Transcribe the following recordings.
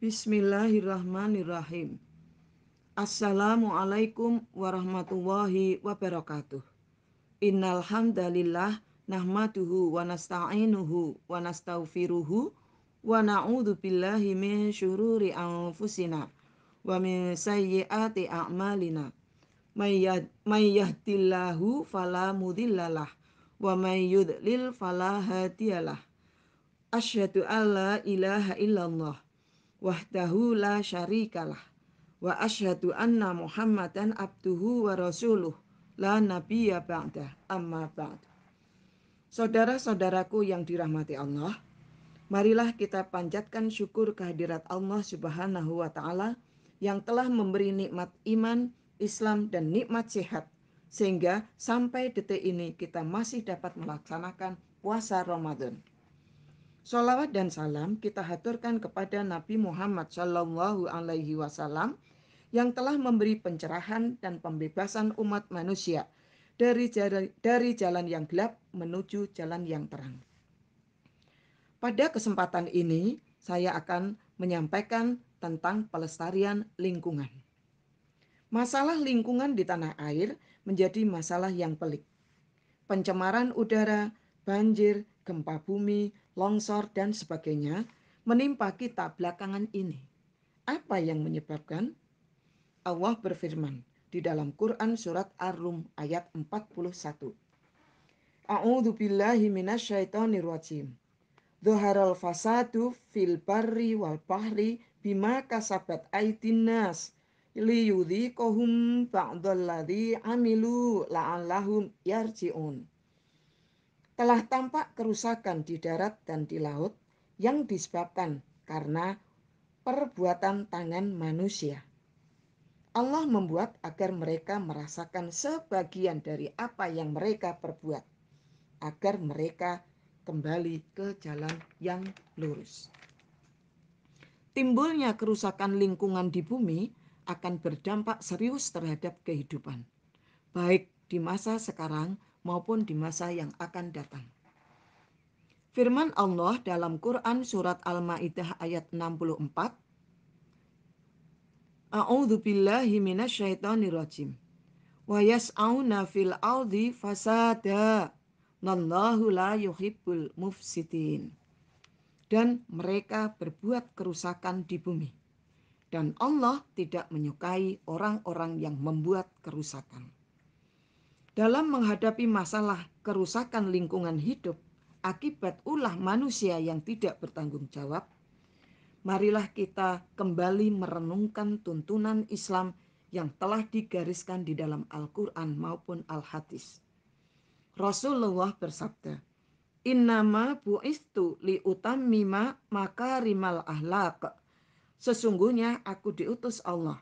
Bismillahirrahmanirrahim. Assalamualaikum warahmatullahi wabarakatuh. Innal hamdalillah nahmaduhu wa nasta'inuhu wa nastaghfiruhu wa na'udzu billahi min syururi anfusina wa min sayyiati a'malina. May yahdillahu fala mudhillalah wa may yudlil fala hadiyalah. Asyhadu alla ilaha illallah wahdahu la syarikalah wa asyhadu anna Muhammadan abduhu wa rasuluh la nabiyya ba'dah amma ba'd. Saudara-saudaraku yang dirahmati Allah, marilah kita panjatkan syukur kehadirat Allah Subhanahu wa taala yang telah memberi nikmat iman, Islam dan nikmat sehat sehingga sampai detik ini kita masih dapat melaksanakan puasa Ramadan. Sholawat dan salam kita haturkan kepada Nabi Muhammad Shallallahu Alaihi Wasallam yang telah memberi pencerahan dan pembebasan umat manusia dari jalan yang gelap menuju jalan yang terang. Pada kesempatan ini saya akan menyampaikan tentang pelestarian lingkungan. Masalah lingkungan di tanah air menjadi masalah yang pelik. Pencemaran udara, banjir, gempa bumi, longsor, dan sebagainya menimpa kita belakangan ini. Apa yang menyebabkan? Allah berfirman di dalam Quran surat Ar-Rum ayat 41. A'udzu billahi minasyaitonir rajim. Dhaharal fasadu fil barri wal bahri bima kasabat aydin nas liyudhiqahum ba'dalladzi amilu la'allahum yarji'un. Telah tampak kerusakan di darat dan di laut yang disebabkan karena perbuatan tangan manusia. Allah membuat agar mereka merasakan sebagian dari apa yang mereka perbuat, agar mereka kembali ke jalan yang lurus. Timbulnya kerusakan lingkungan di bumi akan berdampak serius terhadap kehidupan, baik di masa sekarang maupun di masa yang akan datang. Firman Allah dalam Quran surat Al-Maidah ayat 64. A'udzu billahi minasyaitonir rajim. Wa yas'auna fil ardi fasada. Wallahu la yuhibbul mufsidin. Dan mereka berbuat kerusakan di bumi. Dan Allah tidak menyukai orang-orang yang membuat kerusakan. Dalam menghadapi masalah kerusakan lingkungan hidup akibat ulah manusia yang tidak bertanggung jawab, marilah kita kembali merenungkan tuntunan Islam yang telah digariskan di dalam Al-Quran maupun Al-Hadis. Rasulullah bersabda, Innama bu'istu liutammima makarimal ahlak. Sesungguhnya aku diutus Allah,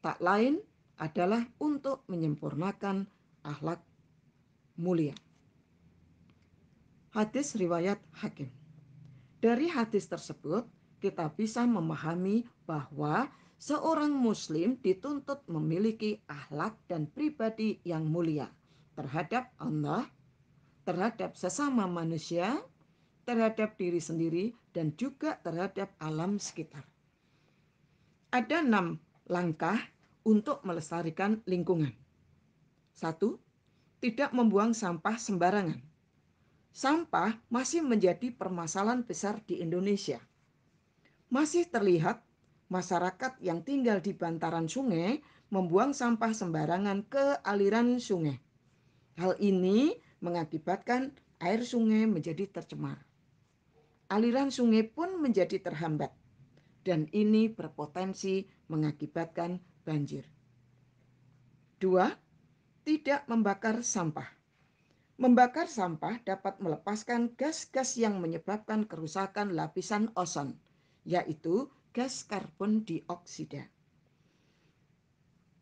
tak lain adalah untuk menyempurnakan akhlak mulia. Hadis riwayat Hakim. Dari hadis tersebut kita bisa memahami bahwa seorang muslim dituntut memiliki akhlak dan pribadi yang mulia terhadap Allah, terhadap sesama manusia, terhadap diri sendiri, dan juga terhadap alam sekitar. Ada 6 langkah untuk melestarikan lingkungan. 1. Tidak membuang sampah sembarangan. Sampah masih menjadi permasalahan besar di Indonesia. Masih terlihat masyarakat yang tinggal di bantaran sungai membuang sampah sembarangan ke aliran sungai. Hal ini mengakibatkan air sungai menjadi tercemar. Aliran sungai pun menjadi terhambat. Dan ini berpotensi mengakibatkan banjir. 2. Tidak membakar sampah. Membakar sampah dapat melepaskan gas-gas yang menyebabkan kerusakan lapisan ozon, yaitu gas karbon dioksida.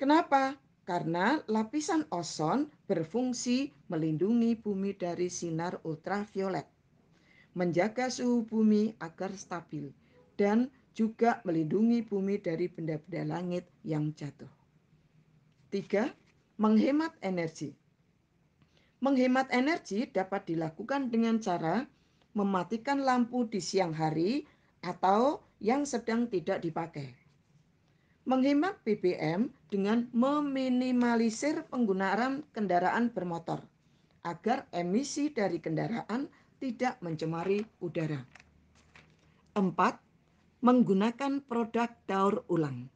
Kenapa? Karena lapisan ozon berfungsi melindungi bumi dari sinar ultraviolet, menjaga suhu bumi agar stabil, dan juga melindungi bumi dari benda-benda langit yang jatuh. 3. Menghemat energi. Menghemat energi dapat dilakukan dengan cara mematikan lampu di siang hari atau yang sedang tidak dipakai. Menghemat BBM dengan meminimalisir penggunaan kendaraan bermotor agar emisi dari kendaraan tidak mencemari udara. 4. Menggunakan produk daur ulang.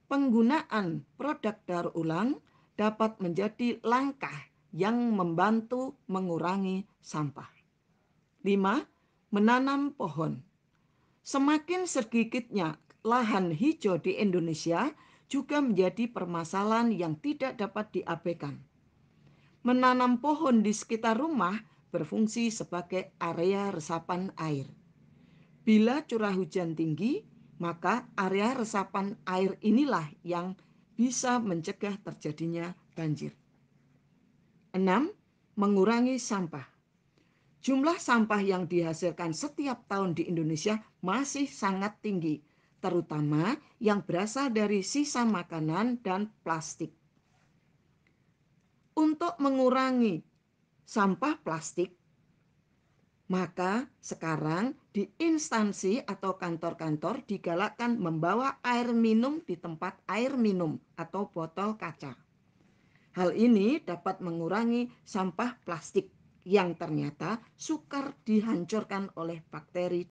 Penggunaan produk daur ulang dapat menjadi langkah yang membantu mengurangi sampah. 5. Menanam pohon. Semakin sedikitnya lahan hijau di Indonesia juga menjadi permasalahan yang tidak dapat diabaikan. Menanam pohon di sekitar rumah berfungsi sebagai area resapan air. Bila curah hujan tinggi, maka area resapan air inilah yang bisa mencegah terjadinya banjir. 6. Mengurangi sampah. Jumlah sampah yang dihasilkan setiap tahun di Indonesia masih sangat tinggi, terutama yang berasal dari sisa makanan dan plastik. Untuk mengurangi sampah plastik, maka sekarang di instansi atau kantor-kantor digalakkan membawa air minum di tempat air minum atau botol kaca. Hal ini dapat mengurangi sampah plastik yang ternyata sukar dihancurkan oleh bakteri